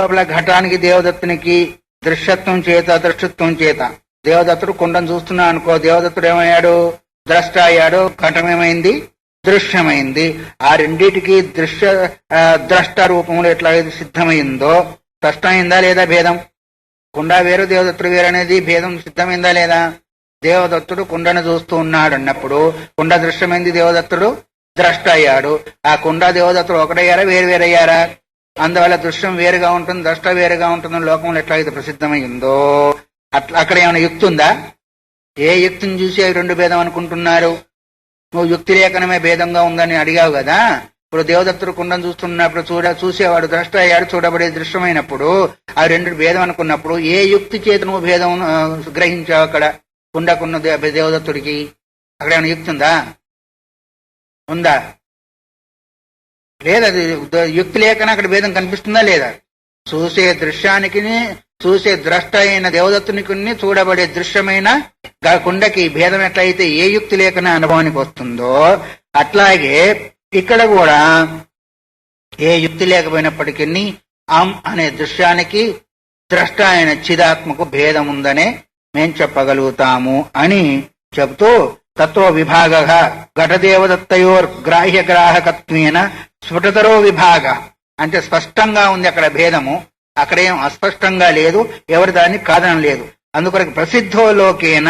లోపల ఘటానికి దేవదత్తునికి దృశ్యత్వం చేత దృష్టత్వం చేత దేవదత్తుడు కుండను చూస్తున్నా అనుకో, దేవదత్తుడు ఏమయ్యాడు? ద్రష్ట అయ్యాడు. ఘటం ఏమైంది? దృశ్యమైంది. ఆ రెండిటికి ద్రష్ట రూపంలో ఎట్లాగైతే సిద్ధమైందో స్పష్టమైందా లేదా భేదం? కుండ వేరు దేవదత్తుడు వేరు అనేది భేదం సిద్ధమైందా లేదా? దేవదత్తుడు కుండను చూస్తూ ఉన్నాడు అన్నప్పుడు కుండ దృశ్యమైంది, దేవదత్తుడు ద్రష్ట అయ్యాడు. ఆ కుండ దేవదత్తుడు ఒకటయ్యారా వేరు వేరయ్యారా? అందువల్ల దృశ్యం వేరుగా ఉంటుంది, ద్రష్ట వేరుగా ఉంటుందని లోకంలో ఎట్లాగైతే ప్రసిద్ధమైందో అక్కడ ఏమైనా యుక్తి ఉందా? ఏ యుక్తిని చూసి అవి రెండు భేదం అనుకుంటున్నారు? నువ్వు యుక్తి లేఖనమే భేదంగా ఉందని అడిగావు కదా. ఇప్పుడు దేవదత్తుడు కుండను చూస్తున్నప్పుడు చూసేవాడు ద్రష్ట అయ్యాడు, చూడబడే దృశ్యమైనప్పుడు ఆ రెండు భేదం అనుకున్నప్పుడు ఏ యుక్తి చేత నువ్వు భేదం గ్రహించావు? అక్కడ కుండకున్న దేవదత్తుడికి అక్కడ ఏమైనా యుక్తి ఉందా? లేదా? యుక్తి లేకనే అక్కడ భేదం కనిపిస్తుందా లేదా? చూసే దృశ్యానికి, చూసే ద్రష్ట అయిన దేవదత్తునికి చూడబడే దృశ్యమైన కుండకి భేదం ఎట్లయితే ఏ యుక్తి లేకనే అనుభవానికి వస్తుందో అట్లాగే ఇక్కడ కూడా ఏ యుక్తి లేకపోయినప్పటికీ అనే దృశ్యానికి ద్రష్ట అయిన చిదాత్మకు భేదం ఉందనే మేం చెప్పగలుగుతాము అని చెబుతూ తత్వ విభాగ ఘటదేవదత్తయోర్ గ్రాహ్యగ్రాహకత్వేన స్ఫుటతరో విభాగ అంటే స్పష్టంగా ఉంది అక్కడ భేదము, అక్కడేం అస్పష్టంగా లేదు, ఎవరి దాన్ని కాదనం లేదు. అందుకొరకు ప్రసిద్ధో లోకేన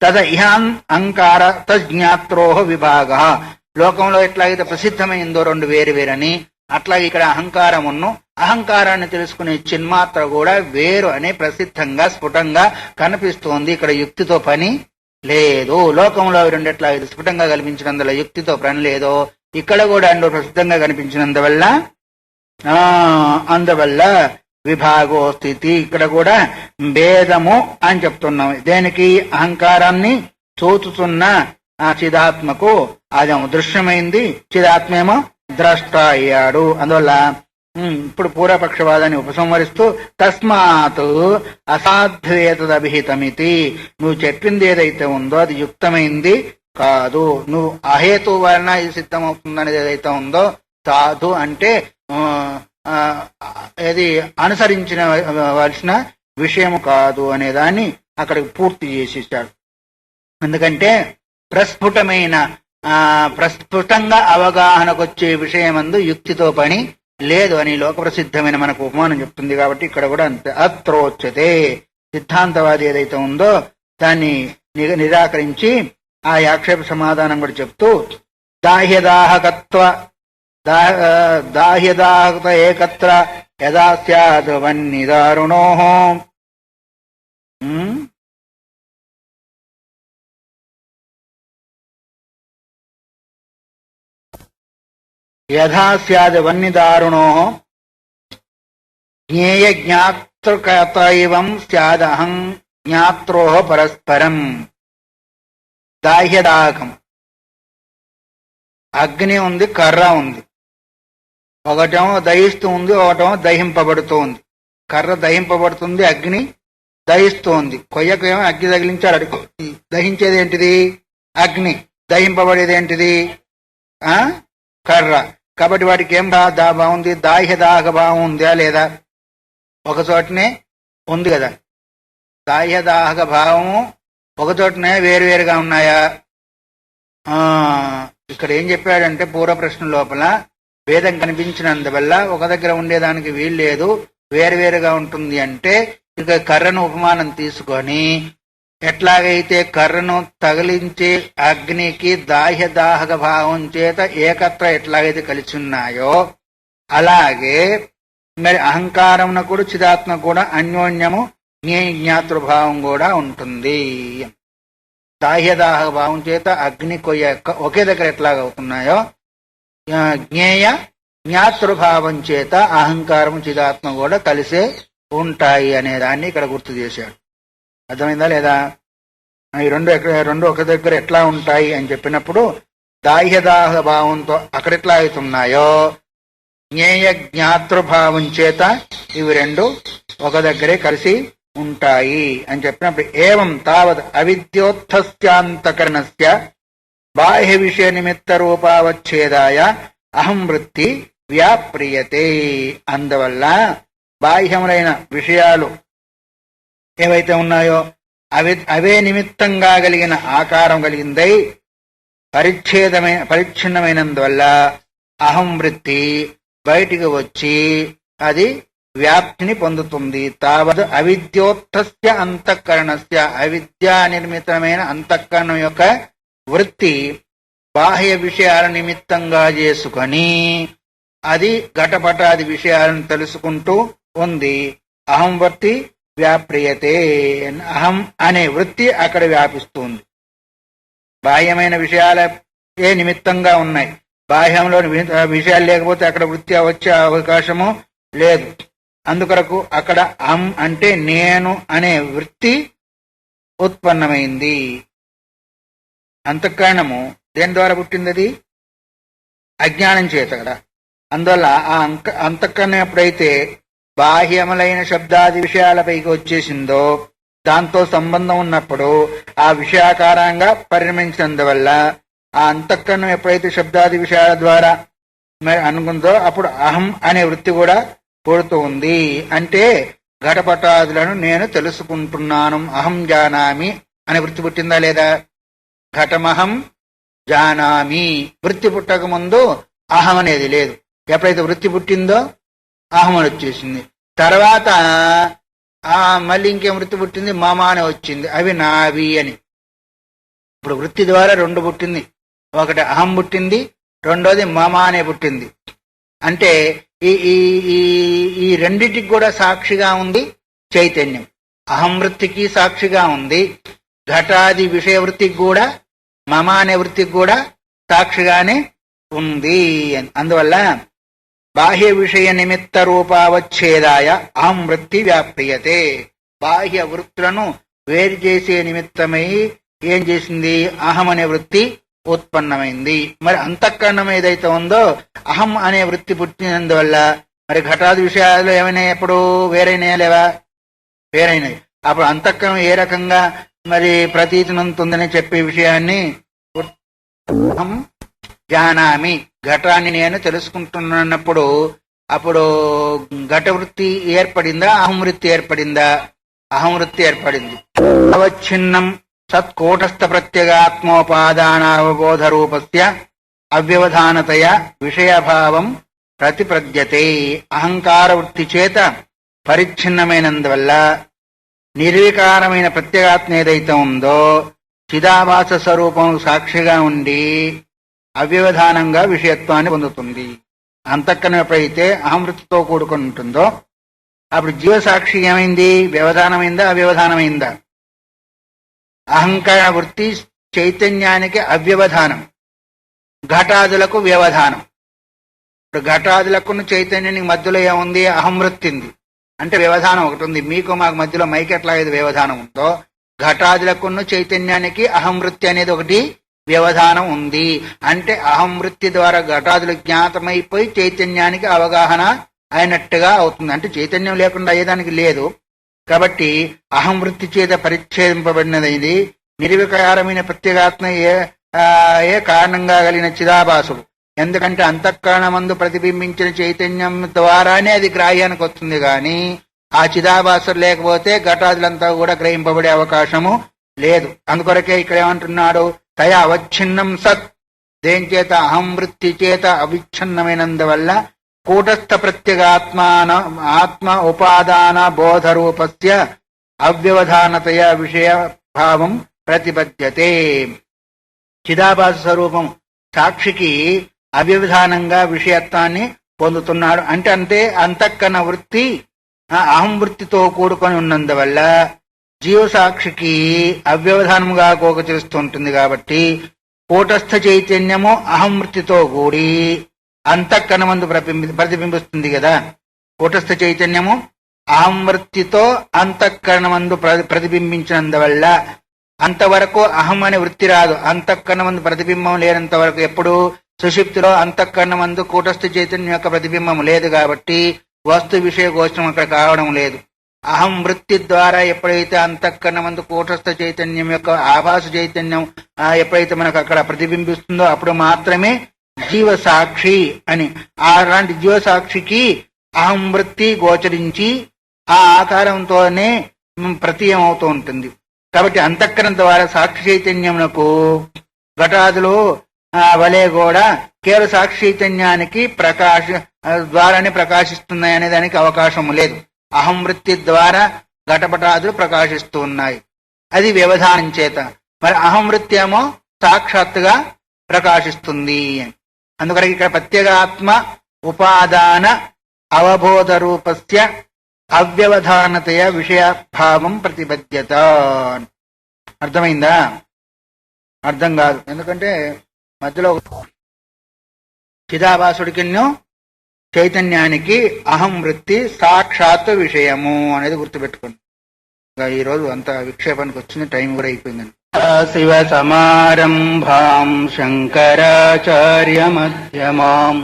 తద ఇహాన్ అంకార తజ్ఞాత్రోహ విభాగ. లోకంలో ఎట్లాగైతే ప్రసిద్ధమైందో రెండు వేరు వేరని అట్లాగే ఇక్కడ అహంకారమును అహంకారాన్ని తెలుసుకునే చిన్మాత్ర కూడా వేరు అనే ప్రసిద్ధంగా స్ఫుటంగా కనిపిస్తోంది. ఇక్కడ యుక్తితో పని లేదు. లోకంలో రెండు ఎట్లాగైతే స్ఫుటంగా కనిపించినందువల్ల యుక్తితో పని లేదో ఇక్కడ కూడా ప్రసిద్ధంగా కనిపించినందువల్ల అందువల్ల విభాగో స్థితి ఇక్కడ కూడా భేదము అని చెప్తున్నాం. దేనికి? అహంకారాన్ని చూచుతున్న ఆ చిదాత్మకు అదేమో దృశ్యమైంది, చిదాత్మేమో ద్రష్ట అయ్యాడు. అందువల్ల ఇప్పుడు పూర్వపక్షవాదాన్ని ఉపసంహరిస్తూ తస్మాత్ అసాధ్వేతదభిహితమితి, నువ్వు చెప్పింది ఏదైతే ఉందో అది యుక్తమైంది కాదు, నువ్వు అహేతు వలన ఇది సిద్ధమవుతుందనేది ఏదైతే ఉందో సాధు అంటే ఇది అనుసరించవలసిన విషయము కాదు అనేదాన్ని అక్కడికి పూర్తి చేసేసాడు. ఎందుకంటే ప్రస్ఫుటంగా అవగాహనకు వచ్చే విషయమందు యుక్తితో పని లేదు అని లోక ప్రసిద్ధమైన మనకు ఉపమానం చెప్తుంది. కాబట్టి ఇక్కడ కూడా అంతే. అత్రోచ్యతే సిద్ధాంతవాది ఏదైతే ఉందో దాన్ని నిరాకరించి ఆ ఆక్షేప సమాధానం కూడా చెప్తూ దాహ్యదాహక ఏకత్ర యదా స్యాద్ వన్నిదారుణో యథా స్యాద్ వన్నిదారుణో జ్ఞేయ జ్ఞాతృకతైవం స్యాదహం జ్ఞాత్రో పరస్పరం. దాహ్యదాహకం అగ్ని ఉంది, కర్ర ఉంది, ఒకటేమో దహిస్తూ ఉంది, ఒకటేమో దహింపబడుతూ ఉంది. కర్ర దహింపబడుతుంది, అగ్ని దహిస్తూ ఉంది. కొయ్యకు ఏమో అగ్ని తగిలించాడు, దహించేది ఏంటిది? అగ్ని. దహింపబడేది ఏంటిది? కర్ర. కాబట్టి వాటికి ఏం బాగుంది? దాహ్యదాహక భావం ఉందా లేదా? ఒక చోటనే ఉంది కదా. దాహ్యదాహక భావము ఒక చోటనే వేరువేరుగా ఉన్నాయా? ఇక్కడ ఏం చెప్పాడంటే పూర్వ ప్రశ్న లోపల భేదం కనిపించినందువల్ల ఒక దగ్గర ఉండేదానికి వీల్లేదు, వేరువేరుగా ఉంటుంది అంటే ఇక కర్రను ఉపమానం తీసుకొని ఎట్లాగైతే కర్రను తగిలించే అగ్నికి దాహ్యదాహక భావం చేత ఏకత్ర ఎట్లాగైతే కలిసి ఉన్నాయో అలాగే మరి అహంకారమున కూడా చిదాత్మ కూడా అన్యోన్యము జ్ఞాతృభావం కూడా ఉంటుంది. దాహ్యదాహక భావం చేత అగ్ని కొయ్య ఒకే దగ్గర ఎట్లాగవుతున్నాయో జ్ఞేయ జ్ఞాతృభావం చేత అహంకారము చిదాత్మ కూడా కలిసే ఉంటాయి అనేదాన్ని ఇక్కడ గుర్తు చేశాడు. అర్థమైందా లేదా? ఈ రెండు ఒక దగ్గర ఎట్లా ఉంటాయి అని చెప్పినప్పుడు దాహ్యదాహ భావంతో అక్కడ ఎట్లా అవుతున్నాయో జ్ఞేయ జ్ఞాతృభావం చేత ఇవి రెండు ఒక దగ్గరే కలిసి ఉంటాయి అని చెప్పినప్పుడు ఏవం తావత్ అవిద్యోత్థస్యాంతకరణస్య బాహ్య విషయ నిమిత్త రూపావచ్ఛేదాయ అహం వృత్తి వ్యాప్రియతే. అందువల్ల బాహ్యములైన విషయాలు ఏవైతే ఉన్నాయో అవే నిమిత్తంగా కలిగిన ఆకారం కలిగిందై పరిచ్ఛిన్నమైనందువల్ల అహం వృత్తి బయటికి వచ్చి అది వ్యాప్తిని పొందుతుంది. తావద్ అవిద్యోక్తస్య అంతఃకరణస్య అవిద్యా నిర్మితమైన అంతఃకరణం యొక్క వృత్తి బాహ్య విషయాల నిమిత్తంగా చేసుకొని అది ఘటపటాది విషయాలను తెలుసుకుంటూ ఉంది. అహం వృత్తి వ్యాప్రియతే, అహం అనే వృత్తి అక్కడ వ్యాపిస్తుంది. బాహ్యమైన విషయాల ఏ నిమిత్తంగా ఉన్నాయి, బాహ్యంలో విషయాలు లేకపోతే అక్కడ వృత్తి వచ్చే అవకాశము లేదు. అందుకొరకు అక్కడ అహం అంటే నేను అనే వృత్తి ఉత్పన్నమైంది. అంతఃకరణము దేని ద్వారా పుట్టింది? అది అజ్ఞానం చేత కదా. అందువల్ల ఆ అంతఃకరణం ఎప్పుడైతే బాహ్యములైన శబ్దాది విషయాలపైకి వచ్చేసిందో దాంతో సంబంధం ఉన్నప్పుడు ఆ విషయాకారంగా పరిణమించినందువల్ల ఆ అంతఃకరణం ఎప్పుడైతే శబ్దాది విషయాల ద్వారా అనుకుందో అప్పుడు అహం అనే వృత్తి కూడా పుడుతూ ఉంది. అంటే ఘటపటాదులను నేను తెలుసుకుంటున్నాను, అహం జానామి అనే వృత్తి పుట్టిందా లేదా? ఘటమహం జానామి వృత్తి పుట్టక ముందు అహం అనేది లేదు. ఎప్పుడైతే వృత్తి పుట్టిందో అహం అని వచ్చేసింది. తర్వాత మళ్ళీ ఇంకేం వృత్తి పుట్టింది? మమ అని వచ్చింది, అవి నావి అని. ఇప్పుడు వృత్తి ద్వారా రెండు పుట్టింది, ఒకటి అహం పుట్టింది, రెండోది మమ అనే పుట్టింది. అంటే ఈ రెండింటికి కూడా సాక్షిగా ఉంది చైతన్యం. అహం వృత్తికి సాక్షిగా ఉంది, ఘటాది విషయ వృత్తికి కూడా మమ అనే వృత్తికి కూడా సాక్షిగానే ఉంది. అందువల్ల బాహ్య విషయ నిమిత్త రూపావచ్ఛేదాయ అహం వృత్తి వ్యాప్రియతే. బాహ్య వృత్తులను వేరు చేసే నిమిత్తమై ఏం చేసింది? అహం అనే వృత్తి ఉత్పన్నమైంది. మరి అంతఃకరణం ఏదైతే ఉందో అహం అనే వృత్తి పుట్టినందువల్ల మరి ఘటాది విషయాలు ఏమైనా ఎప్పుడు వేరైనాయా లేవా? వేరైనాయి. అప్పుడు అంతఃకరణం ఏ రకంగా మరి ప్రతీతినంతుందని చెప్పే విషయాన్ని అహం జానామి, ఘటాన్ని నేను తెలుసుకుంటున్నప్పుడు అప్పుడు ఘట వృత్తి ఏర్పడిందా, అహం వృత్తి ఏర్పడిందా? అహం వృత్తి ఏర్పడింది. అవచ్ఛిన్నం సత్కూటస్థ ప్రత్యేగాత్మోపాదానావబోధ రూపస్య అవ్యవధానతయ విషయభావం ప్రతిప్రద్యతే. అహంకార వృత్తి చేత పరిచ్ఛిన్నమైనందువల్ల నిర్వికారమైన ప్రత్యేగాత్మ ఏదైతే ఉందో చిదాభాస స్వరూపం సాక్షిగా ఉండి అవ్యవధానంగా విషయత్వాన్ని పొందుతుంది. అంతఃకరణం ఎప్పుడైతే అహం వృత్తితో కూడుకొని ఉంటుందో అప్పుడు జీవసాక్షి ఏమైంది? వ్యవధానమైందా, అవ్యవధానమైందా? అహంకార వృత్తి చైతన్యానికి అవ్యవధానం, ఘటాదులకు వ్యవధానం. ఇప్పుడు ఘటాదులకు చైతన్యానికి మధ్యలో ఏముంది? అహం వృత్తి ఉంది. అంటే వ్యవధానం ఒకటి ఉంది. మీకు మాకు మధ్యలో మైకి ఎట్లా ఏది వ్యవధానం ఉందో ఘటాదులకు చైతన్యానికి అహం వృత్తి అనేది ఒకటి వ్యవధానం ఉంది. అంటే అహం వృత్తి ద్వారా ఘటాదులు జ్ఞాతమైపోయి చైతన్యానికి అవగాహన అయినట్టుగా అవుతుంది. అంటే చైతన్యం లేకుండా అయ్యేదానికి లేదు. కాబట్టి అహం వృత్తి చేత పరిచ్ఛేదింపబడినది నిర్వికారమైన ప్రత్యేగాత్మ ఏ కారణంగా కలిగిన చిదాభాసుడు. ఎందుకంటే అంతఃకరణమందు ప్రతిబింబించిన చైతన్యం ద్వారానే అది గ్రాహ్యానికి వస్తుంది. కానీ ఆ చిదాభాసుడు లేకపోతే ఘటాదులంతా కూడా గ్రహింపబడే అవకాశము లేదు. అందుకొరకే ఇక్కడ ఏమంటున్నాడు? తయ అవచ్ఛిన్నం సత్, దేని చేత? అహం వృత్తి చేత అవిచ్ఛిన్నమైనందువల్ల కూటస్థ ప్రత్యేగాత్మ ఉపాదాన బోధ రూపస్య అవ్యవధానతయ విషయ భావం ప్రతిపద్యతే. చిదాభాస స్వరూపం సాక్షికి అవ్యవధానంగా విషయత్వాన్ని పొందుతున్నాడు. అంటే అంతఃకరణ వృత్తి అహం వృత్తితో కూడుకొని ఉన్నందువల్ల జీవసాక్షికి అవ్యవధానముగా గోచరిస్తుంటుంది. కాబట్టి కూటస్థ చైతన్యము అహం వృత్తితో కూడి అంతఃకరణమందు ప్రతిబింబిస్తుంది కదా. కూటస్థ చైతన్యము అహం వృత్తితో అంతఃకరణమందు ప్రతిబింబించినందువల్ల అంతవరకు అహం అనే వృత్తి రాదు. అంతఃకరణమందు ప్రతిబింబం లేనంత వరకు, ఎప్పుడు సుషుప్తిలో అంతఃకరణమందు కూటస్థ చైతన్యం యొక్క ప్రతిబింబం లేదు కాబట్టి వస్తు విషయ గోచరం అక్కడ కావడం లేదు. అహం వృత్తి ద్వారా ఎప్పుడైతే అంతఃకరణమందు కూటస్థ చైతన్యం యొక్క ఆభాస చైతన్యం ఎప్పుడైతే మనకు అక్కడ ప్రతిబింబిస్తుందో అప్పుడు మాత్రమే జీవసాక్షి అని. అలాంటి జీవసాక్షికి అహం వృత్తి గోచరించి ఆ ఆకారంతోనే ప్రతీయం అవుతూ ఉంటుంది. కాబట్టి అంతఃకరణ ద్వారా సాక్షి చైతన్యమునకు ఘటాదులు వలె కూడా కేవల సాక్షి చైతన్యానికి ద్వారానే ప్రకాశిస్తున్నాయి అనే దానికి అవకాశం లేదు. అహం వృత్తి ద్వారా ఘటపటాదులు ప్రకాశిస్తూ ఉన్నాయి. అది వ్యవధానం చేత. మరి అహం వృత్తి ఏమో సాక్షాత్తుగా ప్రకాశిస్తుంది. అందుకని ఇక్కడ ప్రత్యేగాత్మ ఉపాదాన అవబోధ రూపస్య అవ్యవధానతయ విషయభావం ప్రతిపద్యత. అర్థమైందా? అర్థం కాదు. ఎందుకంటే మధ్యలో చిదాభాసుడికి చైతన్యానికి అహం వృత్తి సాక్షాత్ విషయము అనేది గుర్తుపెట్టుకోండి. ఈరోజు అంత విక్షేపానికి వచ్చిన టైం కూడా అయిపోయిందండి. శివ సమారంభాం శంకరాచార్య మధ్యమాం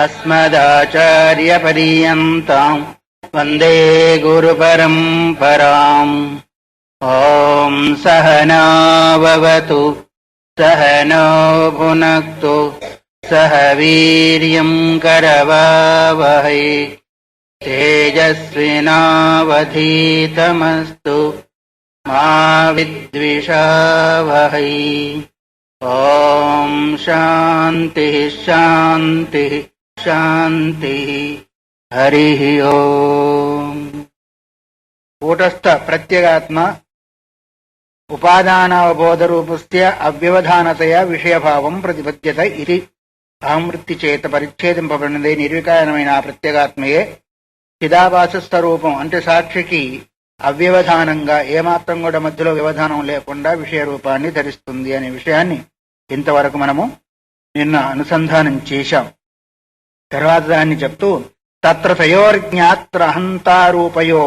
అస్మదాచార్య పర్యంతాం వందే గురు పరంపరాం. ఓం సహనావవతు సహనో భునక్తు సహ వీర్యం కరవావహై తేజస్వినావధీతమస్తు మా విద్విషావహై. ఓం శాంతి శాంతి శాంతి. హరి ఓం. కూటస్థ ప్రత్యేగాత్మ ఉపాదానావబోధరూపస్య అవ్యవధానతయ విషయభావం ప్రతిపద్యత ఇది అహంవృత్తి చేత పరిచ్ఛేదింపబడినదే నిర్వికారణమైన ఆ ప్రత్యేగాత్మయే చిదాభాస స్వరూపం. అంటే సాక్షికి అవ్యవధానంగా ఏమాత్రం కూడా మధ్యలో వ్యవధానం లేకుండా విషయ రూపాన్ని ధరిస్తుంది అనే విషయాన్ని ఇంతవరకు మనము నిన్న అనుసంధానం చేశాం. తర్వాత దాన్ని చెప్తూ తత్ర తయోర్జ్ఞాత్ర అహంతారూపయో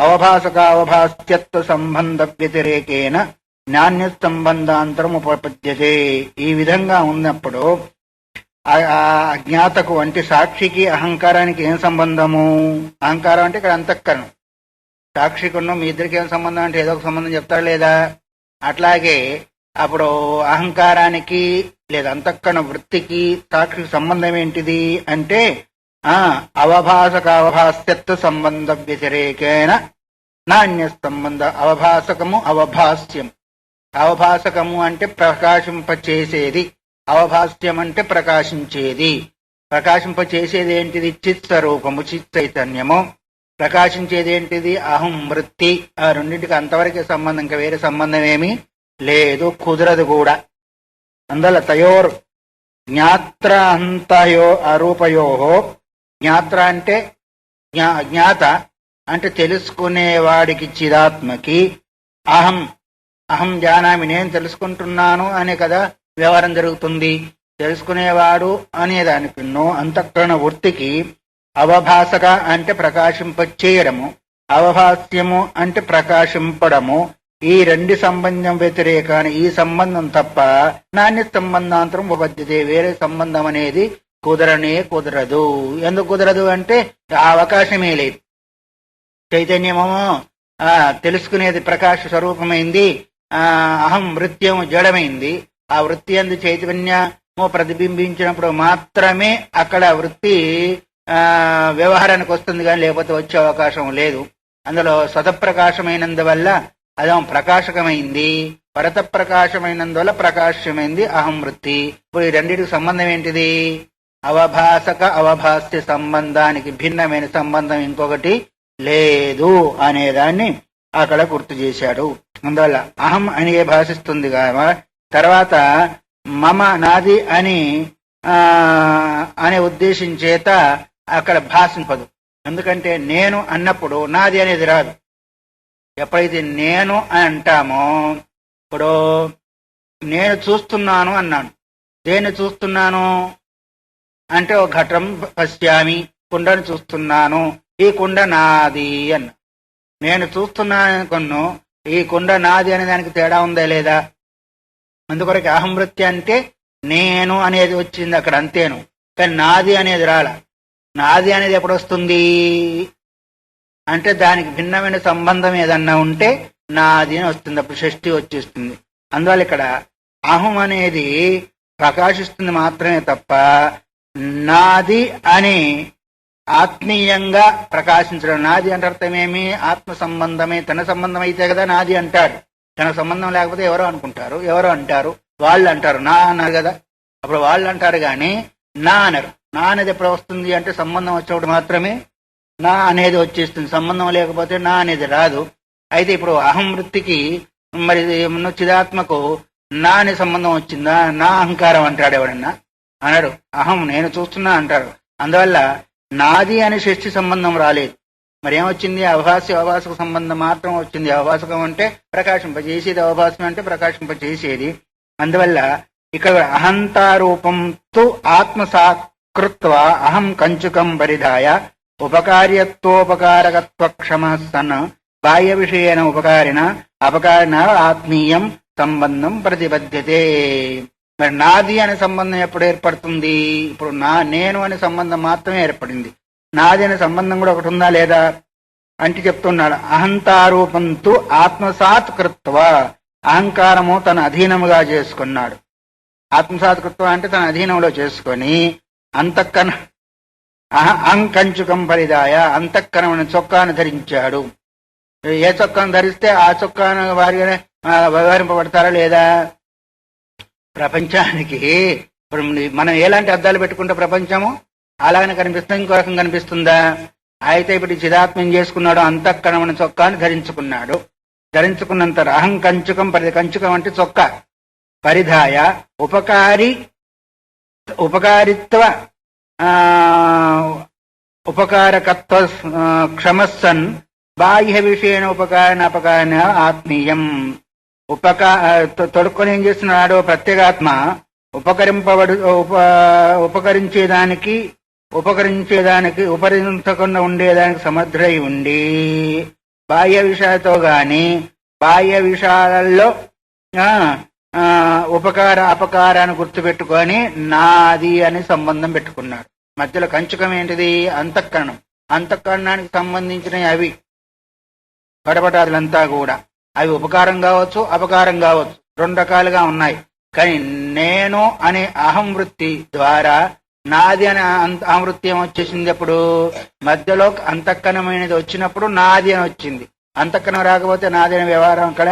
అవభాసకావభాస్యత్వ సంబంధ వ్యతిరేకేన నాణ్య సంబంధాంతరం ఉపపద్యతే. ఈ విధంగా ఉన్నప్పుడు అజ్ఞాతకు అంటే సాక్షికి అహంకారానికి ఏం సంబంధము? అహంకారం అంటే ఇక్కడ అంతఃకరణం. సాక్షికున్న మీ ఇద్దరికి ఏం సంబంధం అంటే ఏదో ఒక సంబంధం చెప్తారు లేదా? అట్లాగే అప్పుడు అహంకారానికి లేదా అంతఃకరణ వృత్తికి సాక్షికి సంబంధం ఏంటిది అంటే అవభాసక అవభాస్యత్వ సంబంధ వ్యతిరేకేన నాణ్య సంబంధ. అవభాసకము అవభాస్యం. అవభాసకము అంటే ప్రకాశింపచేసేది, అవభాస్యం అంటే ప్రకాశించేది. ప్రకాశింపచేసేది ఏంటిది? చిత్ స్వరూపము, చిత్ చైతన్యము. ప్రకాశించేది ఏంటిది? అహం వృత్తి. ఆ రెండింటికి అంతవరకే సంబంధం, ఇంకా వేరే సంబంధం ఏమీ లేదు, కుదరదు కూడా. అందువల్ల తయోర్ జ్ఞాత్ర అంతయో అరూపయో. జ్ఞాత్ర అంటే జ్ఞాత అంటే తెలుసుకునేవాడికి చిదాత్మకి అహం అహం జానామి నేను తెలుసుకుంటున్నాను అనే కదా వ్యవహారం జరుగుతుంది. తెలుసుకునేవాడు అనేదానికి అంతఃకరణ వృత్తికి అవభాసక అంటే ప్రకాశింపచేయడము, అవభాస్యము అంటే ప్రకాశింపడము. ఈ రెండు సంబంధం వ్యతిరేకాన్ని ఈ సంబంధం తప్ప నాణ్య సంబంధాంతరం ఉపపద్యతే. వేరే సంబంధం అనేది కుదరనే కుదరదు. ఎందుకు కుదరదు అంటే ఆ అవకాశమే లేదు. చైతన్యమేమో తెలుసుకునేది ప్రకాశ స్వరూపమైంది, అహం వృత్యము జడమైంది. ఆ వృత్తి అందు చైతన్యము ప్రతిబింబించినప్పుడు మాత్రమే అక్కడ వృత్తి వ్యవహారానికి వస్తుంది, కానీ లేకపోతే వచ్చే అవకాశం లేదు. అందులో స్వతప్రకాశమైనందువల్ల అదేమో ప్రకాశకమైంది, పరత ప్రకాశమైనందువల్ల ప్రకాశమైంది అహం వృత్తి. ఇప్పుడు ఈ రెండింటికి సంబంధం ఏంటిది? అవభాసక అవభాస్య సంబంధానికి భిన్నమైన సంబంధం ఇంకొకటి లేదు అనేదాన్ని అక్కడ గుర్తు చేశాడు. అందువల్ల అహం అని భాషిస్తుంది కావా, తర్వాత మమ నాది అని అనే ఉద్దేశం చేత అక్కడ భాషింపదు. ఎందుకంటే నేను అన్నప్పుడు నాది అనేది రాదు. ఎప్పుడైతే నేను అని అంటామో, ఇప్పుడు నేను చూస్తున్నాను అన్నాను. దేన్ని చూస్తున్నాను అంటే ఒక ఘటం పశ్యామి, కుండను చూస్తున్నాను, ఈ కుండ నాది అన్న. నేను చూస్తున్నాను అనుకున్నాను, ఈ కుండ నాది అనే దానికి తేడా ఉందా లేదా? అందుకొరకు అహం వృత్తి అంటే నేను అనేది వచ్చింది అక్కడ, అంతేను. కానీ నాది అనేది రాల. నాది అనేది ఎప్పుడు వస్తుంది అంటే దానికి భిన్నమైన సంబంధం ఏదన్నా ఉంటే నాది అని వస్తుంది, అప్పుడు షష్ఠి వచ్చేస్తుంది. అందువల్ల ఇక్కడ అహం అనేది ప్రకాశిస్తుంది మాత్రమే తప్ప నాది అని ఆత్మీయంగా ప్రకాశించడం. నాది అంటే అర్థమేమి? ఆత్మ సంబంధమే. తన సంబంధం అయితే కదా నాది అంటాడు. తన సంబంధం లేకపోతే ఎవరో అనుకుంటారు, ఎవరో అంటారు, వాళ్ళు అంటారు, నా అన్నారు కదా. అప్పుడు వాళ్ళు అంటారు కానీ నా అనరు. నా అనేది ఎప్పుడు వస్తుంది అంటే సంబంధం వచ్చినప్పుడు మాత్రమే నా అనేది వచ్చేస్తుంది. సంబంధం లేకపోతే నా అనేది రాదు. అయితే ఇప్పుడు అహం వృత్తికి మరి చిదాత్మకు నా అనే సంబంధం వచ్చిందా? నా అహంకారం అంటాడు ఎవడన్నా? అనడు. అహం నేను చూస్తున్నా అంటారు. అందువల్ల నాది అనే షష్ఠి సంబంధం రాలేదు. మరి ఏమొచ్చింది? అవభాస్య అవభాసక సంబంధం మాత్రం వచ్చింది. అవభాసకం అంటే ప్రకాశింపజేసేది, అవభాసం అంటే ప్రకాశింపజేసేది. అందువల్ల ఇక్కడ అహంతారూపంతో ఆత్మసాకృత్వ అహం కంచుకం పరిధాయ ఉపకార్యత్వోపకారకత్వ క్షమ సన్ బాహ్య విషయేన ఉపకారిణ అపకారిణ ఆత్మీయం సంబంధం ప్రతిబద్ధతే. మరి నాది అనే సంబంధం ఎప్పుడు ఏర్పడుతుంది? ఇప్పుడు నేను అనే సంబంధం మాత్రమే ఏర్పడింది. నాది అనే సంబంధం కూడా ఒకటి ఉందా లేదా అంటే చెప్తున్నాడు. అహంతారూపంతో ఆత్మసాత్ కృత్వ అహంకారము తన అధీనముగా చేసుకున్నాడు. ఆత్మసాత్ కృత్వ అంటే తన అధీనంలో చేసుకొని అంతఃకరణ అంకంచుకం పరిదాయ అంతఃకరణ చొక్కాను ధరించాడు. ఏ చొక్కాను ధరిస్తే ఆ చొక్కాను వారిగానే వ్యవహరింపబడతారా లేదా? ప్రపంచానికి ఇప్పుడు మనం ఎలాంటి అద్దాలు పెట్టుకుంటే ప్రపంచము అలాగనే కనిపిస్తుంది, ఇంకో రకం కనిపిస్తుందా? అయితే ఇప్పుడు చిదాత్మ ఏం చేసుకున్నాడు? అంతఃకరణ చొక్కాను ధరించుకున్నాడు. ధరించుకున్నంత అహం కంచుకం కంచుకం అంటే చొక్కా పరిధాయ ఉపకారిత్వ ఉపకారకత్వ క్షమస్సన్ బాహ్య విషయన ఉపకారణ అపకారణ ఆత్మీయం. తొడుక్కొని ఏం చేస్తున్నాడు? ప్రత్యేగాత్మ ఉపకరించేదానికి ఉపకరించకుండా ఉండేదానికి సమర్థుడై ఉండి బాహ్య విషయాలతో గాని బాహ్య విషయాలలో ఉపకార అపకారాన్ని గుర్తుపెట్టుకొని నాది అని సంబంధం పెట్టుకున్నాడు. మధ్యలో కంచుకం ఏంటిది? అంతఃకరణం. అంతఃకరణానికి సంబంధించినవి అవి పడపటాదులంతా కూడా. అవి ఉపకారం కావచ్చు, అపకారం కావచ్చు, రెండు రకాలుగా ఉన్నాయి. కానీ నేను అనే అహం వృత్తి ద్వారా నాది అనే అహం వృత్తి ఏమొచ్చేసింది? అప్పుడు మధ్యలో అంతఃకరణమైనది వచ్చినప్పుడు నాది అని వచ్చింది. అంతఃకరణం రాకపోతే నాది అనే వ్యవహారం అక్కడ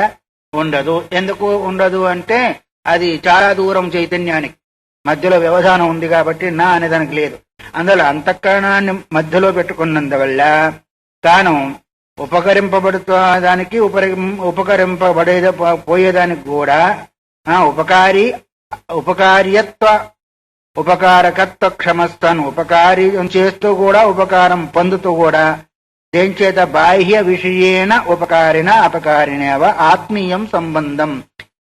ఉండదు. ఎందుకు ఉండదు అంటే అది చాలా దూరం చైతన్యానికి, మధ్యలో వ్యవధానం ఉంది కాబట్టి నా అనే దానికి లేదు. అందువల్ల అంతఃకరణాన్ని మధ్యలో పెట్టుకున్నందువల్ల తాను ఉపకరింపబడుదానికి ఉపకరింపబడే పోయేదానికి కూడా ఉపకార్యత్వ ఉపకారకత్వ క్షమస్తాను ఉపకార్యం చేస్తూ కూడా ఉపకారం పొందుతూ కూడా దేంచేత బాహ్య విషయేన ఉపకారిణ అపకారిణవ ఆత్మీయం సంబంధం.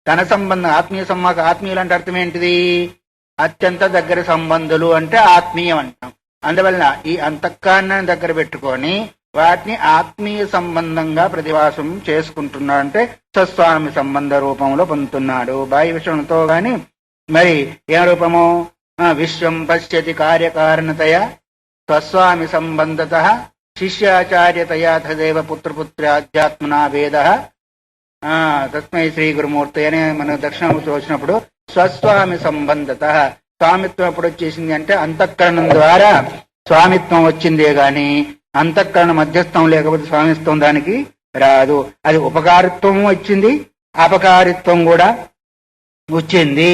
తన సంబంధం ఆత్మీయ ఆత్మీయులు అంటే అర్థం ఏంటిది? అత్యంత దగ్గర సంబంధులు అంటే ఆత్మీయం అంటాం. అందువలన ఈ అంతఃకరణాన్ని దగ్గర పెట్టుకొని వాటిని ఆత్మీయ సంబంధంగా ప్రతివాసం చేసుకుంటున్నాడు. అంటే స్వస్వామి సంబంధ రూపంలో పొందుతున్నాడు. బాహ్య విషయంతో గాని మరి ఏ రూపము? విశ్వం పశ్యతి కార్యకారణతయ స్వస్వామి సంబంధత శిష్యాచార్యతయా తదేవ పుత్రపుత్రాధ్యాత్మనా వేద తస్మై శ్రీ గురుమూర్తి అనే మన దక్షిణామూర్తి వచ్చినప్పుడు స్వస్వామి సంబంధత స్వామిత్వం ఎప్పుడు వచ్చేసింది అంటే అంతఃకరణం ద్వారా స్వామిత్వం వచ్చిందే గాని అంతఃకరణ మధ్యస్థం లేకపోతే స్వామిత్వం దానికి రాదు. అది ఉపకారిత్వం వచ్చింది, అపకారిత్వం కూడా వచ్చింది.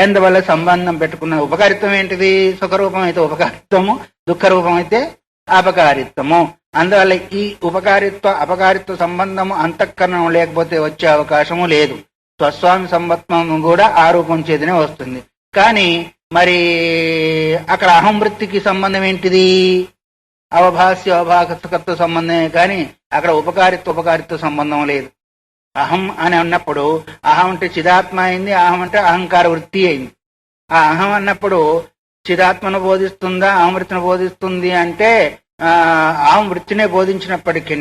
ఎందువల్ల సంబంధం పెట్టుకున్న ఉపకారిత్వం ఏంటిది? సుఖరూపం అయితే ఉపకారిత్వము, దుఃఖ రూపం అయితే అపకారిత్వము. అందువల్ల ఈ ఉపకారిత్వ అపకారిత్వ సంబంధము అంతఃకరణం లేకపోతే వచ్చే అవకాశము లేదు. స్వస్వామి సంబత్వం కూడా ఆ రూపం చేతనే వస్తుంది. కానీ మరి అక్కడ అహం వృత్తికి సంబంధం ఏంటిది? అవభాస్య అవభాసకత్వ సంబంధమే కానీ అక్కడ ఉపకారిత్వ సంబంధం లేదు. అహం అని అన్నప్పుడు అహం అంటే చిదాత్మ అయింది, అహం అంటే అహంకార వృత్తి అయింది. ఆ అహం అన్నప్పుడు చిదాత్మను బోధిస్తుందా అహం వృత్తిని బోధిస్తుంది అంటే అహం వృత్తినే బోధించినప్పటికీ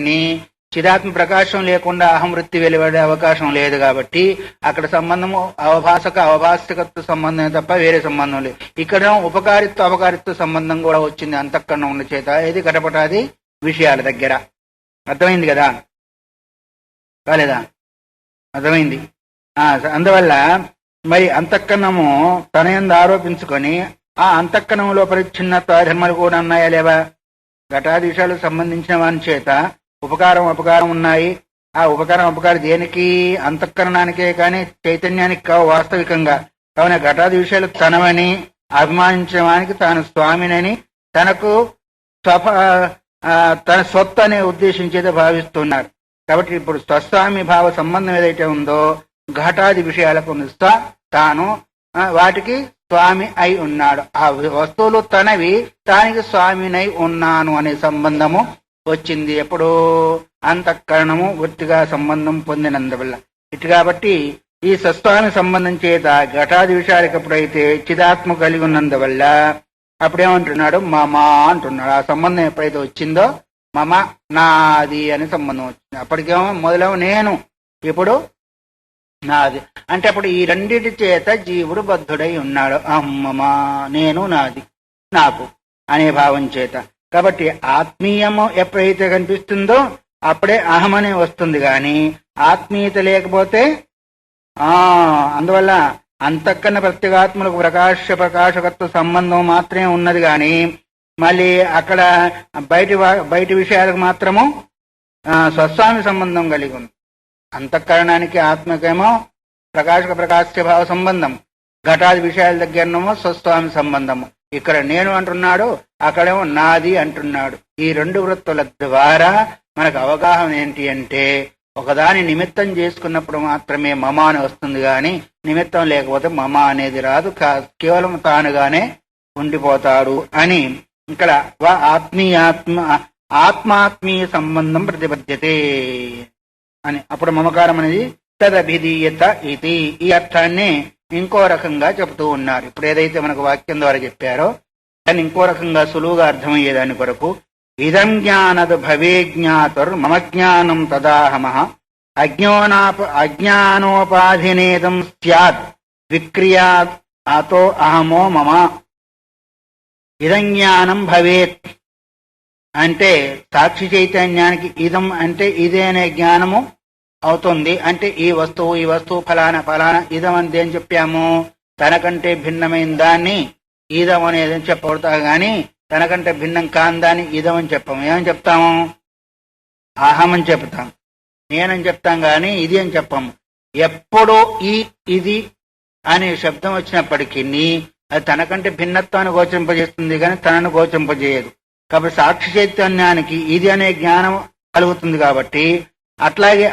చిదాత్మ ప్రకాశం లేకుండా అహం వృత్తి వెలువడే అవకాశం లేదు. కాబట్టి అక్కడ సంబంధము అవభాసకత్వ సంబంధమే తప్ప వేరే సంబంధం లేదు. ఇక్కడ ఉపకారిత్వ అపకారిత్వ సంబంధం కూడా వచ్చింది అంతఃకరణం ఉన్న చేత. ఇది కటపటాది విషయాల దగ్గర. అర్థమైంది కదా? కాలేదా? అర్థమైంది. అందువల్ల మరి అంతఃకరణము తన యందు ఆరోపించుకొని ఆ అంతఃకరణంలో పరిచ్ఛిన్నత్వ ధర్మాలు కూడా ఉన్నాయా లేవా? ఘటాది విషయాలకు సంబంధించిన వాని చేత ఉపకారం అపకారం ఉన్నాయి. ఆ ఉపకారం అపకారం దేనికి? అంతఃకరణానికే కానీ చైతన్యానికి కావు వాస్తవికంగా. కావున ఘటాది విషయాలు తనవని అభిమానించిన వానికి తాను స్వామినని తనకు తన స్వత్తు అనే ఉద్దేశం చేత భావిస్తున్నారు. కాబట్టి ఇప్పుడు స్వస్వామి భావ సంబంధం ఏదైతే ఉందో ఘటాది విషయాలకు తాను వాటికి స్వామి అయి ఉన్నాడు. ఆ వస్తువులు తనవి, దానికి స్వామినై ఉన్నాను అనే సంబంధము వచ్చింది. ఎప్పుడు? అంతఃకరణము వృత్తిగా సంబంధం పొందినందువల్ల. ఇటు కాబట్టి ఈ స్వస్వామి సంబంధం చేత ఘటాది విషయాలకు ఎప్పుడైతే చిదాత్మ కలిగి ఉన్నందువల్ల అప్పుడేమంటున్నాడు? మమ అంటున్నాడు. ఆ సంబంధం ఎప్పుడైతే వచ్చిందో మమ నాది అనే సంబంధం వచ్చింది. అప్పటికేమో మొదలేమో నేను, ఇప్పుడు నాది. అంటే అప్పుడు ఈ రెండిటి చేత జీవుడు బద్ధుడై ఉన్నాడు. అమ్మమా నేను నాది నాకు అనే భావం చేత. కాబట్టి ఆత్మీయము ఎప్పుడైతే కనిపిస్తుందో అప్పుడే అహమనే వస్తుంది. గాని ఆత్మీయత లేకపోతే అందువల్ల అంతఃకరణ ప్రత్యేగాత్మలకు ప్రకాశకత్వ సంబంధం మాత్రమే ఉన్నది. గాని మళ్ళీ అక్కడ బయటి విషయాలకు మాత్రము స్వస్వామి సంబంధం కలిగి ఉంది. అంతఃకరణానికి ఆత్మకేమో ప్రకాశ భావ సంబంధం, ఘటాది విషయాల దగ్గరనేమో స్వస్వామి సంబంధము. ఇక్కడ నేను అంటున్నాడు, అక్కడేమో నాది అంటున్నాడు. ఈ రెండు వృత్తుల ద్వారా మనకు అవగాహన ఏంటి అంటే ఒకదాని నిమిత్తం చేసుకున్నప్పుడు మాత్రమే మమ అని వస్తుంది. గాని నిమిత్తం లేకపోతే మమ అనేది రాదు. కేవలం తానుగానే ఉండిపోతాడు అని ఇక్కడ ఆత్మాత్మీయ సంబంధం ప్రతిపద్యతే అని. అప్పుడు మమకారం అనేది తదభిధీయత ఇది. ఈ అర్థాన్ని ఇంకో రకంగా చెబుతూ ఉన్నారు. ఇప్పుడు ఏదైతే మనకు వాక్యం ద్వారా చెప్పారో దాన్ని ఇంకో రకంగా సులువుగా అర్థమయ్యేదాని కొరకు ఇదం జ్ఞానదు భవే జ్ఞాతుర్ మమ జ్ఞానం తదాహమః అజ్ఞానోపాధినేతం స్యాత్ విక్రియా అతో అహమో మమ. ఇదం జ్ఞానం భవేత్ అంటే సాక్షి చైతన్యానికి ఇదం అంటే ఇదే అనే జ్ఞానము అవుతుంది. అంటే ఈ వస్తువు ఫలానా ఇదం అంటే ఏం చెప్పాము? తనకంటే భిన్నమైన దాన్ని ఇదం అనేది చెప్పబడతా గాని తనకంటే భిన్నం కాని దాన్ని ఇదం అని చెప్పాము. ఏమని చెప్తాము? అహం అని చెప్తాం, నేనని చెప్తాం గాని ఇది అని చెప్పాము. ఎప్పుడో ఇది అనే శబ్దం వచ్చినప్పటికీ అది తనకంటే భిన్నత్వాన్ని గోచరింపజేస్తుంది కానీ తనను గోచరింపజేయదు. కాబట్టి సాక్షి చైతన్యానికి ఇది అనే జ్ఞానం కలుగుతుంది. కాబట్టి అట్లాగే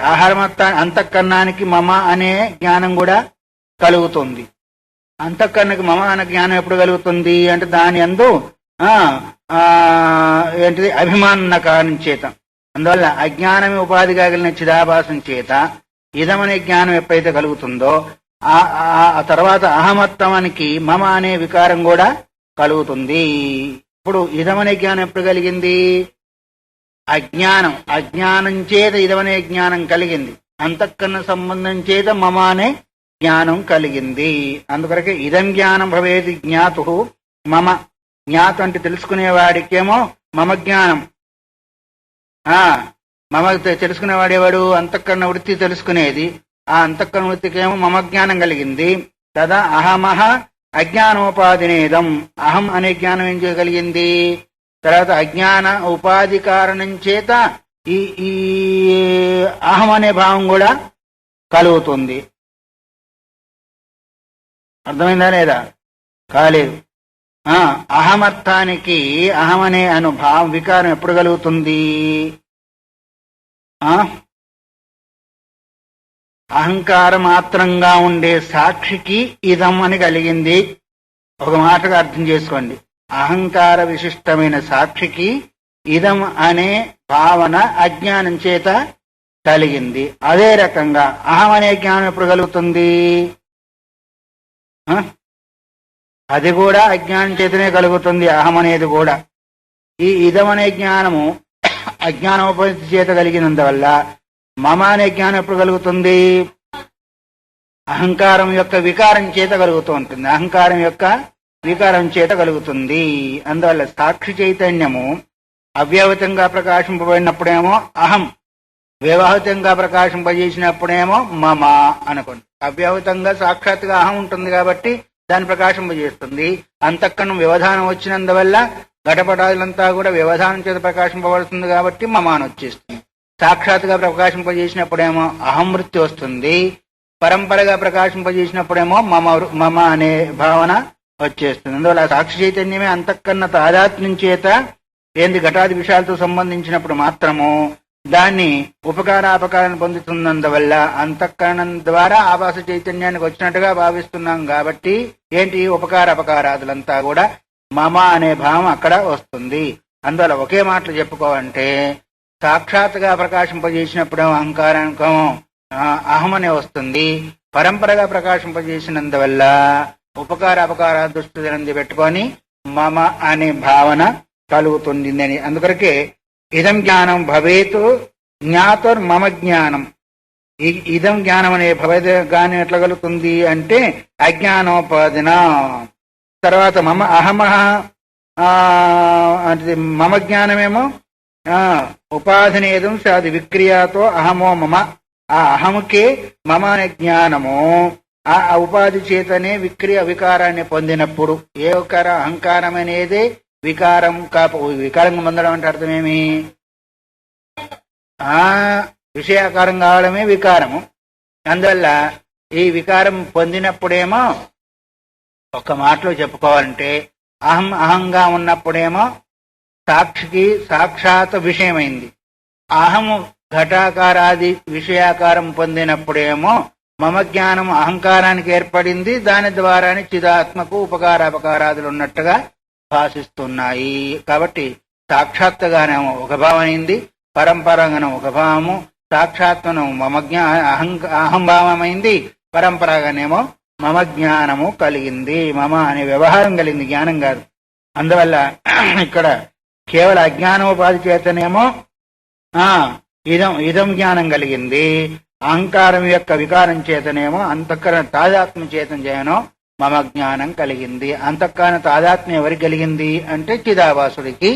అంతఃకరణానికి మమ అనే జ్ఞానం కూడా కలుగుతుంది. అంతఃకరణకి మమ అనే జ్ఞానం ఎప్పుడు కలుగుతుంది అంటే దాని యందు ఏంటిది అభిమాన కారణం చేత. అందువల్ల అజ్ఞానమే ఉపాధిగా కలిగిన చిదాభాసం చేత ఇదమనే జ్ఞానం ఎప్పుడైతే కలుగుతుందో ఆ తర్వాత అహమత్వానికి మమ అనే వికారం కూడా కలుగుతుంది. ఇప్పుడు ఇదమనే జ్ఞానం ఎప్పుడు కలిగింది? అజ్ఞానం చేత ఇదమనే జ్ఞానం కలిగింది. అంతఃకరణ సంబంధం చేత మమ అనే జ్ఞానం కలిగింది. అందుకొరకే ఇదం జ్ఞానం భవేది జ్ఞాతు మమ. జ్ఞాత అంటే తెలుసుకునేవాడికేమో మమ జ్ఞానం. మమ తెలుసుకునేవాడేవాడు అంతఃకరణ వృత్తి తెలుసుకునేది. ఆ అంతఃకరణ వృత్తికేమో మమ జ్ఞానం కలిగింది. తదా అహమహ అజ్ఞానోపాధినేదం. అహం అనే జ్ఞానం ఏం చేయగలిగింది? తర్వాత అజ్ఞాన ఉపాధి కారణం చేత ఈ అహం అనే భావం కూడా కలుగుతుంది. అర్థమైందా లేదా? కాలేదు. అహమర్థానికి అహం అనే అనుభావం వికారం ఎప్పుడు కలుగుతుంది? అహంకార మాత్రంగా ఉండే సాక్షికి ఇదం అని కలిగింది. ఒక మాటగా అర్థం చేసుకోండి. అహంకార విశిష్టమైన సాక్షికి ఇదం అనే భావన అజ్ఞానం చేత కలిగింది. అదే రకంగా అహం అనే జ్ఞానం ఎప్పుడు కలుగుతుంది? అది కూడా అజ్ఞానం చేతనే కలుగుతుంది. అహం అనేది కూడా. ఈ ఇదం అనే జ్ఞానము అజ్ఞానోపతి చేత కలిగినందువల్ల మమ అనే జ్ఞానం ఎప్పుడు కలుగుతుంది? అహంకారం యొక్క వికారం చేత కలుగుతూ ఉంటుంది. అహంకారం యొక్క వికారం చేత కలుగుతుంది. అందువల్ల సాక్షి చైతన్యము అవ్యవహితంగా ప్రకాశింపబడినప్పుడేమో అహం, వ్యవహితంగా ప్రకాశింపజేసినప్పుడేమో మమ అనుకోండి. అవ్యవహితంగా సాక్షాత్తుగా అహం ఉంటుంది కాబట్టి దాన్ని ప్రకాశింపజేస్తుంది. అంతఃకరణం వ్యవధానం వచ్చినందువల్ల ఘటపటాదులంతా కూడా వ్యవధానం చేత ప్రకాశింపబడుతుంది కాబట్టి మమ అని వచ్చేస్తుంది. సాక్షాత్తుగా ప్రకాశింపజేసినప్పుడేమో అహం వృత్తి వస్తుంది, పరంపరగా ప్రకాశింపజేసినప్పుడేమో మమ అనే భావన వచ్చేస్తుంది. అందువల్ల సాక్షి చైతన్యమే అంతఃకరణ తాదాత్మ్యం చేత ఏంది ఘటాది విషయాలతో సంబంధించినప్పుడు మాత్రము దాన్ని ఉపకారాపకారాన్ని పొందుతున్నందువల్ల అంతఃకరణం ద్వారా ఆభాస చైతన్యానికి వచ్చినట్టుగా భావిస్తున్నాం కాబట్టి ఏంటి ఉపకారాపకారాదులంతా కూడా మమ అనే భావం అక్కడ వస్తుంది. అందువల్ల ఒకే మాటలు చెప్పుకోవాలంటే సాక్షాత్తుగా ప్రకాశింపజేసినప్పుడు అహంకారానికం అహం అనే వస్తుంది, పరంపరగా ప్రకాశింపజేసినందువల్ల ఉపకార అపకార దృష్టి పెట్టుకొని మమ అనే భావన కలుగుతుంది అని. అందుకొరకే ఇదం జ్ఞానం భవేతు జ్ఞాతుర్ మమ జ్ఞానం. ఇదం జ్ఞానం అనే భవేద జ్ఞానం ఎట్లా కలుగుతుంది అంటే అజ్ఞానోపాధిన. తర్వాత మమ అహమహ అంటే మమ జ్ఞానమేమో ఉపాధినేదం అది విక్రియాతో అహమో మమ. ఆ అహముకే మమ అనే జ్ఞానము ఆ ఉపాధి చేతనే విక్రియ వికారాన్ని పొందినప్పుడు ఏ వికార అహంకారం అనేది వికారం వికారంగా పొందడం అంటే అర్థమేమి? విషయాకారం కావడమే వికారము. అందువల్ల ఈ వికారం పొందినప్పుడేమో ఒక మాటలో చెప్పుకోవాలంటే అహంగా ఉన్నప్పుడేమో సాక్షికి సాక్షాత్ విషయమైంది. అహము ఘటాకారాది విషయాకారం పొందినప్పుడేమో మమ జ్ఞానం అహంకారానికి ఏర్పడింది, దాని ద్వారానే చిదాత్మకు ఉపకారాపకారాదులు ఉన్నట్టుగా భాషిస్తున్నాయి. కాబట్టి సాక్షాత్గానేమో ఒక భావమైంది, పరంపరంగానే ఒక భావము, సాక్షాత్మను మమ అహంభావమైంది, పరంపరగానేమో మమ జ్ఞానము కలిగింది. మమ అనే వ్యవహారం కలిగింది, జ్ఞానం కాదు. అందువల్ల ఇక్కడ కేవల అజ్ఞానోపాధి చేతనేమో ఇదం జ్ఞానం కలిగింది, అహంకారం యొక్క వికారం చేతనేమో అంతఃకరణ తాదాత్మ్య చేతం చేయనో మమ జ్ఞానం కలిగింది. అంతఃకరణ తాదాత్మ్యం ఎవరికి కలిగింది అంటే చిదాభాసుడికి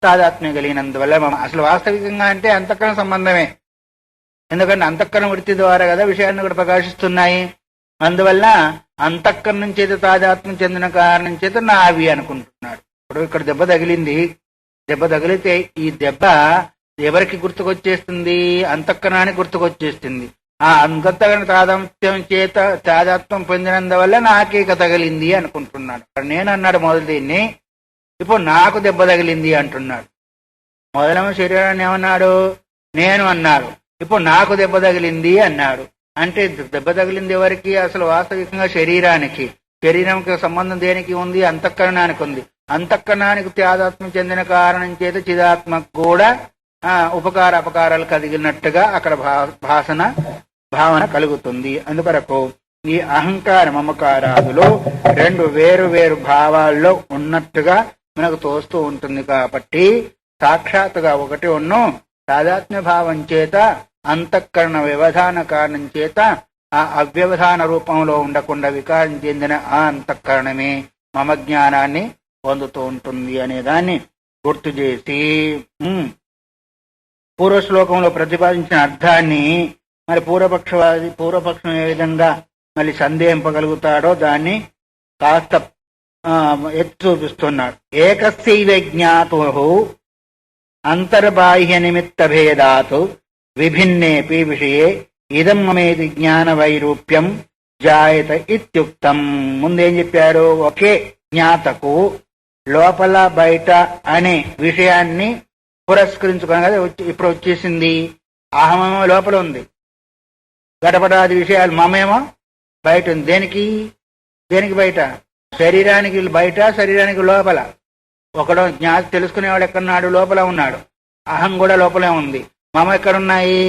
తాదాత్మ్యం కలిగినందువల్ల మమ. అసలు వాస్తవికంగా అంటే అంతఃకరణ సంబంధమే, ఎందుకంటే అంతఃకరణ వృత్తి ద్వారా కదా విషయాన్ని కూడా ప్రకాశిస్తున్నాయి. అందువల్ల అంతఃకరణం చేత తాదాత్మ్యం చెందిన కారణం చేత నావి అనుకుంటున్నాడు. ఇప్పుడు ఇక్కడ దెబ్బ తగిలింది, దెబ్బ తగిలితే ఈ దెబ్బ ఎవరికి గుర్తుకొచ్చేస్తుంది? అంతఃకరణానికి గుర్తుకొచ్చేస్తుంది. ఆ అంతఃకరణ తాదాత్మ్యం చేత తాదాత్మ్యం పొందినందువల్ల నాకేక తగిలింది అనుకుంటున్నాడు. నేను అన్నాడు మొదలు దీన్ని, ఇప్పుడు నాకు దెబ్బ తగిలింది అంటున్నాడు. మొదలమ శరీరాన్ని ఏమన్నాడు? నేను అన్నాడు. ఇప్పుడు నాకు దెబ్బ తగిలింది అన్నాడు. అంటే దెబ్బ తగిలింది ఎవరికి? అసలు వాస్తవికంగా శరీరానికి. శరీరంకి సంబంధం దేనికి ఉంది? అంతఃకరణానికి ఉంది. అంతఃకరణానికి తాదాత్మ్యం చెందిన కారణం చేత చిదాత్మకు కూడా ఉపకార అపకారాలు కలిగినట్టుగా అక్కడ భావన కలుగుతుంది. అందుకొరకు ఈ అహంకార మమకారాదులు రెండు వేరు వేరు భావాల్లో ఉన్నట్టుగా మనకు తోస్తూ ఉంటుంది. కాబట్టి సాక్షాత్తుగా ఒకటి తాదాత్మ్య భావం చేత అంతఃకరణ వ్యవధాన కారణం చేత ఆ అవ్యవధాన రూపంలో ఉండకుండా వికారం చెందిన ఆ అంతఃకరణమే మమ జ్ఞానాన్ని పొందుతూ ఉంటుంది అనే దాన్ని గుర్తు చేసి పూర్వ శ్లోకంలో ప్రతిపాదించిన అర్థాన్ని మరి పూర్వపక్షం ఏ విధంగా మళ్ళీ సందేహింపగలుగుతాడో దాన్ని కాస్త ఎత్తి చూపిస్తున్నాడు. ఏకస్యైవ జ్ఞాతుః అంతర్బాహ్య నిమిత్త భేదాత్ విభిన్నేపి విషయే ఇదం మమేది జ్ఞాన వైరూప్యం జాయత ఇత్యుక్తం. ముందేం చెప్పారు? ఒకే జ్ఞాతకు లోపల బయట అనే విషయాన్ని పురస్కరించుకుని కదా ఇప్పుడు వచ్చేసింది. అహమేమో లోపల ఉంది, గడపడాది విషయాలు మమేమో బయట ఉంది. దేనికి బయట? శరీరానికి బయట, శరీరానికి లోపల. ఒకడు జ్ఞాతి తెలుసుకునేవాడు ఎక్కడున్నాడు? లోపల ఉన్నాడు. అహం కూడా లోపలే ఉంది. మమ ఎక్కడున్నాయి?